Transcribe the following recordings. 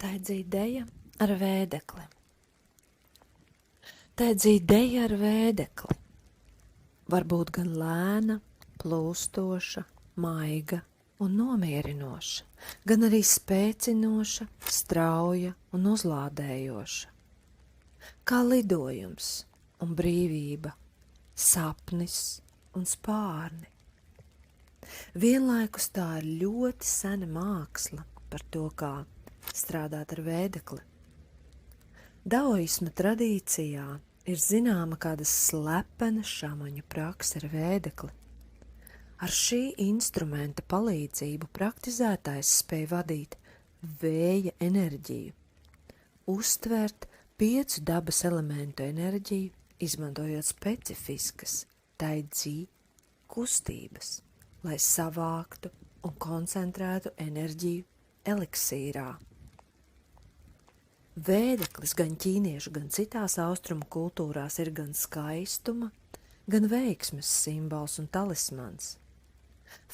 Tēdz ideja ar vēdekli. Tēdz ideja ar vēdekli. Varbūt gan lēna, plūstoša, maiga un nomierinoša, gan arī spēcinoša, strauja un uzlādējoša. Kā lidojums un brīvība, sapnis un spārni. Vienlaikus tā ir ļoti sena māksla par to, kā strādāt ar vēdekli. Daoisma tradīcijā ir zināma kāda slepena šamaņu prakse ar vēdekli. Ar šī instrumenta palīdzību praktizētājs spēj vadīt vēja enerģiju, uztvert 5 dabas elementu enerģiju, izmantojot specifiskas taidzi kustības, lai savāktu un koncentrētu enerģiju eliksīrā. Vēdeklis gan ķīniešu, gan citās austrumu kultūrās ir gan skaistuma, gan veiksmes simbols un talismans.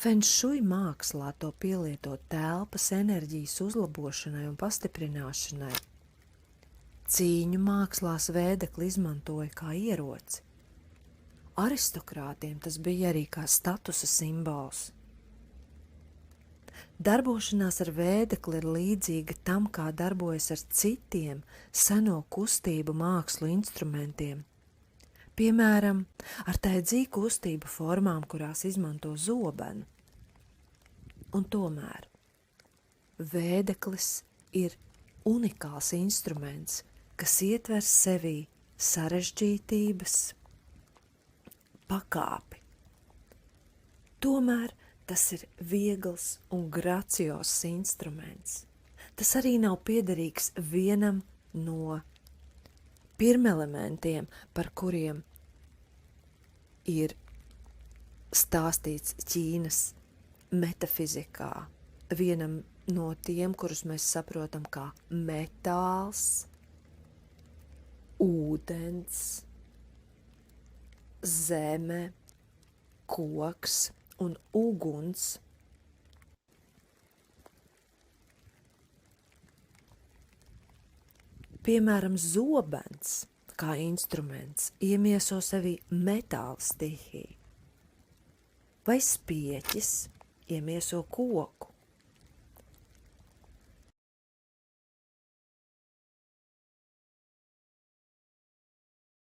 Fenšui mākslā to pielieto telpas enerģijas uzlabošanai un pastiprināšanai. Cīņu mākslās vēdekli izmantoja kā ieroci. Aristokrātiem tas bija arī kā statusa simbols. Darbošanās ar vēdekli ir līdzīga tam, kā darbojas ar citiem seno kustību mākslu instrumentiem. Piemēram, ar taidzi kustību formām, kurās izmanto zobenu. Un tomēr vēdeklis ir unikāls instruments, kas ietver sevī sarežģītības pakāpi. Tomēr tas ir viegls un gracios instruments. Tas arī nav piederīgs vienam no pirmelementiem, par kuriem ir stāstīts Ķīnas metafizikā. Vienam no tiem, kurus mēs saprotam kā metāls, ūdens, zeme, koks un uguns. Piemēram, zobens, kā instruments, iemieso sevī metāla stihiju, vai spieķis iemieso koku.